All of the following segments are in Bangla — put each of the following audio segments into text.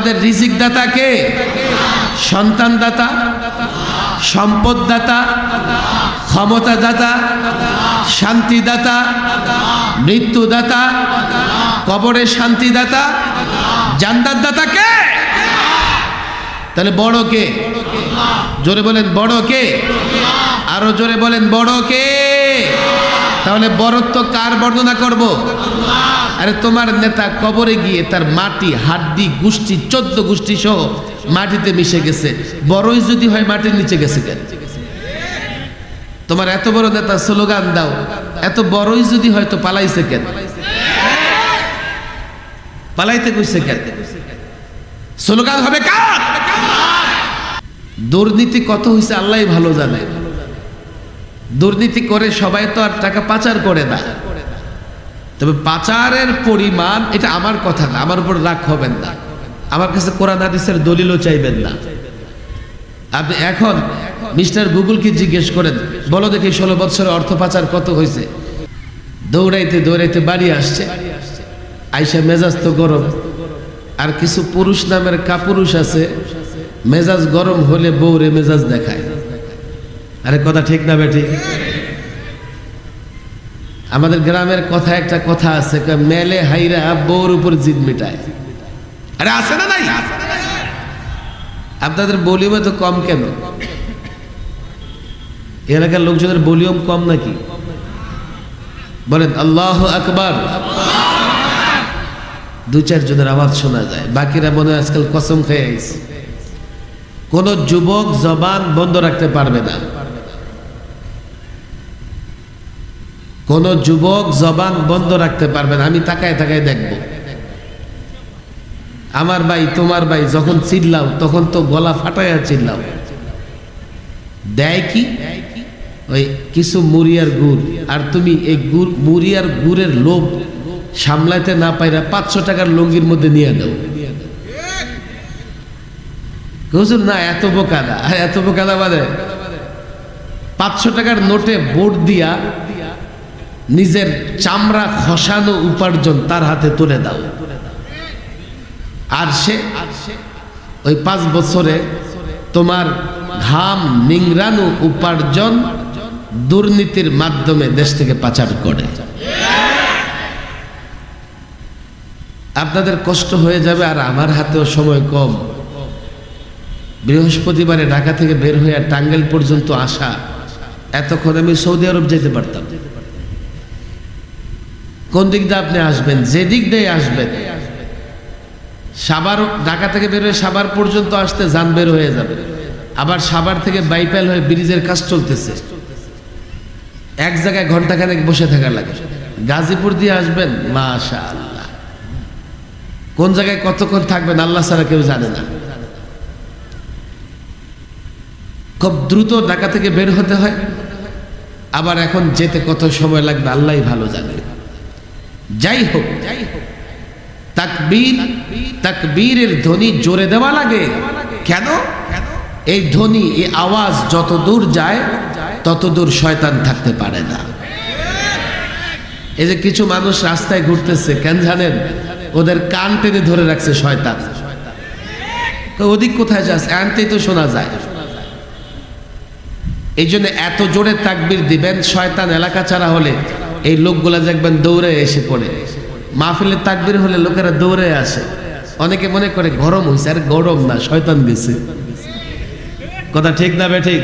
আমাদের রিজিক দাতা কে? সন্তান দাতা, সম্পদ দাতা, ক্ষমতা দাতা, শান্তি দাতা, মৃত্যু দাতা, কবরে শান্তি দাতা, জান্নাত দাতা কে? তাহলে বড় কে? জোরে বলেন বড় কে? আরো জোরে বলেন বড় কে? তাহলে বড়ত্ব কার বর্ণনা করব? আরে তোমার নেতা কবরে গিয়ে তার মাটি, হাড্ডি, গোষ্ঠী, 14 গোষ্ঠী সহ মাটিতে মিশে গেছে, বড়ই যদি হয় মাটির নিচে গেছে কেন? তোমার এত বড় নেতা স্লোগান দাও, এত বড়ই যদি হয়তো পালাইছে কেন? পালাইতে কইছে কেন? স্লোগান হবে কার? দুর্নীতি কত হয়েছে আল্লাহই ভালো জানে। দুর্নীতি করে সবাই তো আর টাকা পাচার করে না, তবে পাচারের পরিমাণ, এটা আমার কথা না, আমার উপর রাগ হবেন না, আমার কাছে কোরআন হাদিসের দলিলও চাইবেন না। আপনি এখন মিস্টার গুগলকে জিজ্ঞেস করেন, বলো দেখি 16 বছরে অর্থ পাচার কত হয়েছে? দৌড়াইতে দৌড়াইতে বাড়ি আসছে, আইসা মেজাজ তো গরম। আর কিছু পুরুষ নামের কাপুরুষ আছে, মেজাজ গরম হলে বউরে মেজাজ দেখায়। আরে কথা ঠিক না বেটি? আমাদের গ্রামের কথা একটা কথা আছে, মেলে হাইরা বউর উপর জিদ মিটায়। আরে আছে না নাই? আপনাদের ভলিউমে তো কম কেন? এলাকার লোকজনের ভলিউম কম নাকি? বলেন আল্লাহু আকবার। 2-4 জনের আওয়াজ শোনা যায়, বাকিরা মনে হয় আজকাল কসম খেয়ে আইছে। কোন যুবক জবান বন্ধ রাখতে পারবে না, কোন যুবক জবান বন্ধ রাখতে পারবে না। আমি তাকায় তাকায় দেখব, আমার ভাই তোমার ভাই যখন চিল্লাও তখন তো গলা ফাটাইয়া চিল্লাও। দেয় কি? ওই কিছু মুড়ি আর গুড়, আর তুমি এই গুড়, মুড়ি আর গুড়ের লোভ সামলাইতে না পাইরা 500 টাকার লুঙ্গির মধ্যে নিয়ে দাও। হুজুর না, এত বোকা না, এত বোকা না, মানে 500 টাকার নোটে ভোট দিয়া নিজের চামড়া খসানো উপার্জন তার হাতে তুলে দাও। আর সে ওই 5 বছরে তোমার ঘাম নিংড়ানো উপার্জন দুর্নীতির মাধ্যমে দেশ থেকে পাচার করে। আপনাদের কষ্ট হয়ে যাবে, আর আমার হাতেও সময় কম। বৃহস্পতিবারে ঢাকা থেকে বের হয়ে টাঙ্গাইল পর্যন্ত আসা, এতক্ষণ আমি সৌদি আরব যেতে পারতাম। কোন দিক দিয়ে আপনি আসবেন? যে দিক দিয়ে আসবেন, সাভার, ঢাকা থেকে বের হয়ে সাভার পর্যন্ত আসতে যান বের হয়ে যাবে। আবার সাভার থেকে বাইপাল হয়ে ব্রিজের কাজ চলতেছে, এক জায়গায় ঘন্টাখানেক বসে থাকা লাগে। গাজীপুর দিয়ে আসবেন, মাশাআল্লাহ, কোন জায়গায় কতক্ষণ থাকবেন আল্লাহ ছাড়া কেউ জানে না। খুব দ্রুত ঢাকা থেকে বের হতে হয়, আবার এখন যেতে কত সময় লাগবে আল্লাহই ভালো জানে। যাই হোক, তাকবীর, তাকবীরের ধ্বনি জোরে দেওয়া লাগে কেন? এই ধ্বনি, এই আওয়াজ যত দূর যায় তত দূর শয়তান থাকতে পারে না। এই যে কিছু মানুষ রাস্তায় ঘুরতেছে, কেন জানেন? ওদের কান টেনে ধরে রাখছে শয়তান। ওদিক কোথায় যাস, আনতেই তো শোনা যায়। এই জন্য এত জোরে তাকবীর দিবেন, শয়তান এলাকা ছাড়া হলে এই লোকগুলা দেখবেন দৌড়ে এসে পড়ে। মাহফিলের তাকবীর হলে লোকেরা দৌড়ে আসে। অনেকে মনে করে গরম হয়েছে, আর গরম না, শয়তান গেছে। কথা ঠিক না বে ঠিক?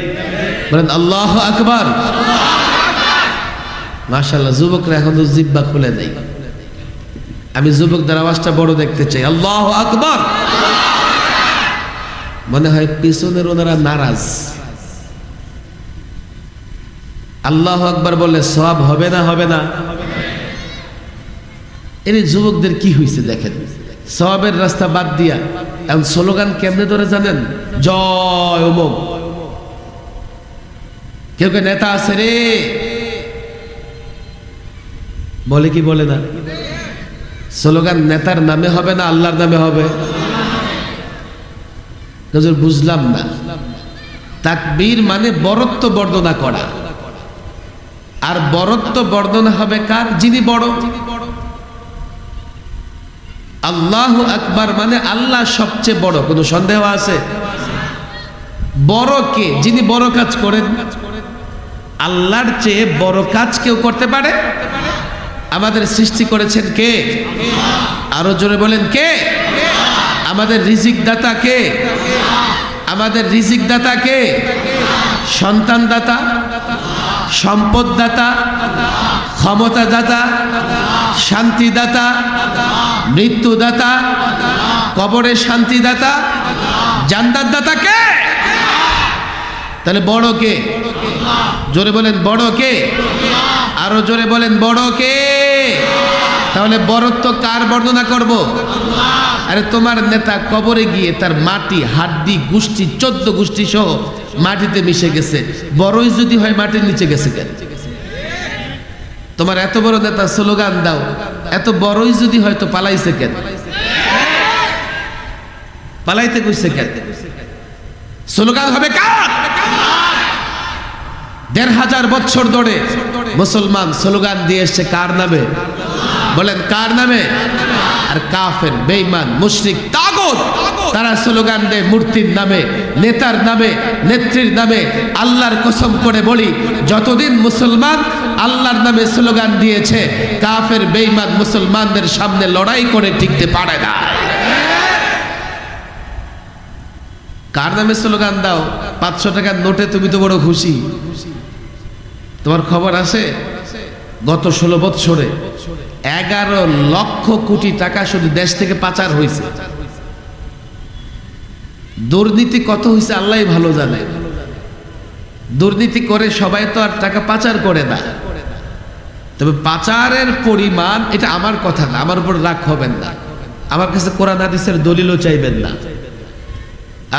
বলেন আল্লাহু আকবার। মাশাআল্লাহ, যুবকরা এখন তো জিব্বা খুলে দেয়। আমি যুবকদের আওয়াজটা বড় দেখতে চাই। আল্লাহু আকবার। মনে হয় পিছনের ওনারা নারাজ। আল্লাহু আকবার বললে সওয়াব হবে না? হবে না? এই যুবকদের কি হয়েছে দেখেন, সওয়াবের রাস্তা বাদ দিয়া এখন স্লোগান কেমনে ধরে জানেন? জয় অমুক। কেউ কে নেতা আছে রে বলে কি বলে না? স্লোগান নেতার নামে হবে না, আল্লাহর নামে হবে? বুঝলাম না। তাকবীর মানে বরত্ব বর্ণনা করা, আর বরত্ব বর্ণনা হবে কার? যিনি বড়। আল্লাহু আকবার মানে আল্লাহ সবচেয়ে বড়, কোনো সন্দেহ আছে? বড় কে? যিনি বড় কাজ করেন। আল্লাহর চেয়ে বড় কাজ কেউ করতে পারে? আমাদের সৃষ্টি করেছেন কে? আরো জোরে বলেন কে? আমাদের রিজিক দাতা কে? আমাদের রিজিক দাতা কে? সন্তান দাতা, সম্পদ দাতা, ক্ষমতা দাতা, শান্তি দাতা, মৃত্যু দাতা, কবরের শান্তি দাতা, জান্নাত দাতা কে? তাহলে বড় কে? জোরে বলেন বড় কে? আরো জোরে বলেন বড় কে? তাহলে বড়ত্ব কার বর্ণনা করব? আরে তোমার নেতা কবরে গিয়ে তার মাটি, হাড্ডি, গোষ্ঠী, 14 গোষ্ঠী সহ মাটিতে মিশে গেছে, বড়ই যদি হয় মাটির নিচে গেছে কেন? তোমার এত বড় নেতা স্লোগান দাও, এত বড়ই যদি হয় তো পালাইছে কেন? পালাইতে কইছে কেন? স্লোগান হবে কার? 1500 বছর ধরে মুসলমান স্লোগান দিয়ে এসছে কার নামে? বলেন কার নামে? আর কাফের, বেঈমান, মুশরিক, তাগুত তারা স্লোগান দেয় মূর্তির নামে, নেতার নামে, নেত্রীর নামে। আল্লাহর কসম করে বলি, যতদিন মুসলমান আল্লাহর নামে স্লোগান দিয়েছে, কাফের, বেঈমান মুসলমানদের সামনে লড়াই করে টিকতে পারে না। কার নামে স্লোগান দাও? 500 টাকার নোটে তুমি তো বড় খুশি। তোমার খবর আছে গত 16 বছরে 11 লক্ষ কোটি টাকা শুধু দেশ থেকে পাচার হয়েছে। দুর্নীতি কত হয়েছে আল্লাহই ভালো জানে। দুর্নীতি করে সবাই তো আর টাকা পাচার করে না, তবে পাচারের পরিমাণ, এটা আমার কথা না, আমার উপর রাগ হবেন না, আমার কাছে কোরআন হাদিসের দলিলও চাইবেন না।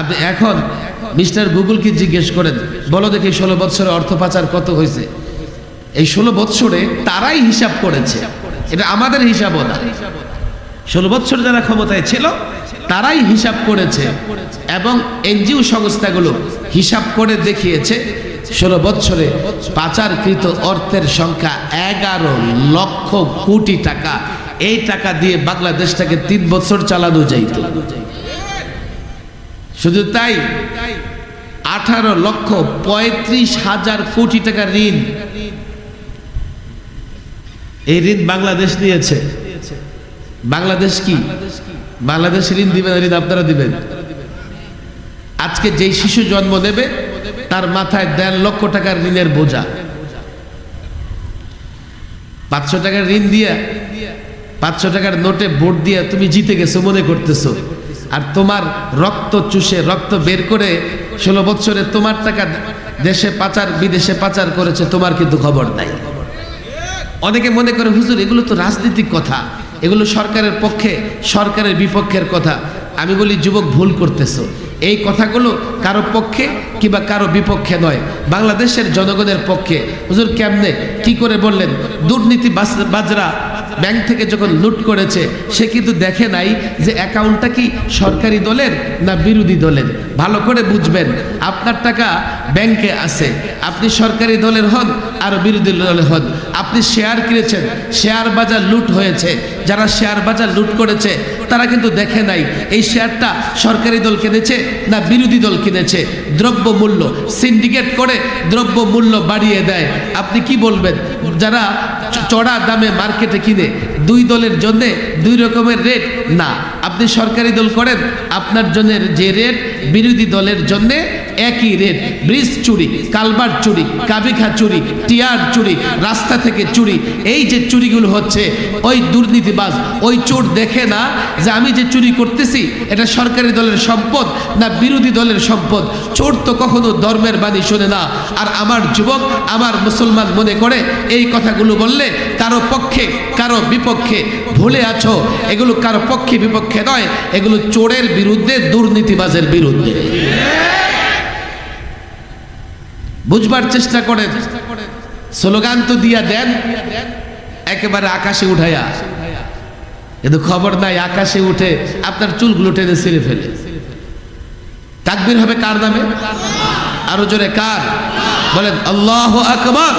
আপনি এখন মিস্টার গুগলকে জিজ্ঞেস করেন, বলো দেখি 16 বছরে অর্থ পাচার কত হয়েছে। এই 16 বছরে তারাই হিসাব করেছে, এটা আমাদের হিসাবও না। 16 বছর যারা ক্ষমতায় ছিল তারাই হিসাব করেছে, এবং এনজিও সংস্থাগুলো হিসাব করে দেখিয়েছে 16 বছরে পাচারকৃত অর্থের সংখ্যা 11 লক্ষ কোটি টাকা। এই টাকা দিয়ে বাংলাদেশটাকে 3 বছর চালানো যাইত। শুধু তাই 18,35,000 কোটি টাকা ঋণ, এই ঋণ বাংলাদেশ নিয়েছে। বাংলাদেশ কি? বাংলাদেশ ঋণ দিবেন, ঋণ আপনারা দিবেন। আজকে যেই শিশু জন্ম নেবে তার মাথায় 1.5 লক্ষ টাকার ঋণের বোঝা। 500 টাকার ঋণ দিয়া, 500 টাকার নোটে ভোট দিয়া তুমি জিতে গেছো মনে করতেছো, আর তোমার রক্ত চুষে, রক্ত বের করে 16 বছরে তোমার টাকা দেশে পাচার, বিদেশে পাচার করেছে, তোমার কিন্তু খবর নাই। অনেকে মনে করে হুজুর এগুলো তো রাজনৈতিক কথা, এগুলো সরকারের পক্ষে, সরকারের বিপক্ষের কথা। আমি বলি যুবক, ভুল করতেছো। এই কথাগুলো কারো পক্ষে কিংবা কারো বিপক্ষে নয়, বাংলাদেশের জনগণের পক্ষে। হুজুর কেমনে, কি করে বললেন? দুর্নীতি বাজরা ব্যাংক থেকে যখন লুট করেছে, সে কিন্তু দেখে নাই যে অ্যাকাউন্টটা কি সরকারি দলের না বিরোধী দলের। ভালো করে বুঝবেন, আপনার টাকা ব্যাংকে আছে, আপনি সরকারি দলের হন আর বিরোধী দলের হন, আপনি শেয়ার কিনেছেন, শেয়ার বাজার লুট হয়েছে, যারা শেয়ার বাজার লুট করেছে তারা কিন্তু দেখে নাই এই শেয়ারটা সরকারি দল কিনেছে না বিরোধী দল কিনেছে। দ্রব্য মূল্য সিন্ডিকেট করে দ্রব্য মূল্য বাড়িয়ে দেয়। আপনি কি বলবেন? যারা চড়া দামে মার্কেটে কিনে, 2 দলের জন্য 2 রকমের রেট না। আপনি সরকারি দল করেন, আপনার জন্য যে রেট, বিরোধী দলের জন্য একই রেট। ব্রিজ চুরি, কালভার্ট চুরি, কাবিখা চুরি, টিয়ার চুরি, রাস্তা থেকে চুরি, এই যে চুরিগুলো হচ্ছে, ওই দুর্নীতিবাজ, ওই চোর দেখে না যে আমি যে চুরি করতেছি এটা সরকারি দলের সম্পদ না বিরোধী দলের সম্পদ। চোর তো কখনো ধর্মের বাণী শোনে না। আর আমার যুবক, আমার মুসলমান মনে করে এই কথাগুলো বললে কারো পক্ষে কারো বিপক্ষে। ভুলে আছো, এগুলো কারো পক্ষে বিপক্ষে নয়, এগুলো চোরের বিরুদ্ধে, দুর্নীতিবাজের বিরুদ্ধে। বুঝবার চেষ্টা করেন। স্লোগান তো দিয়া দেন একেবারে আকাশে উঠাইয়া, কিন্তু খবর নাই আকাশে উঠে আপনার চুলগুলো টেনে ছিঁড়ে ফেলে। তাকবীর হবে কার নামে? আরো জোরে কার? বলেন আল্লাহু আকবার।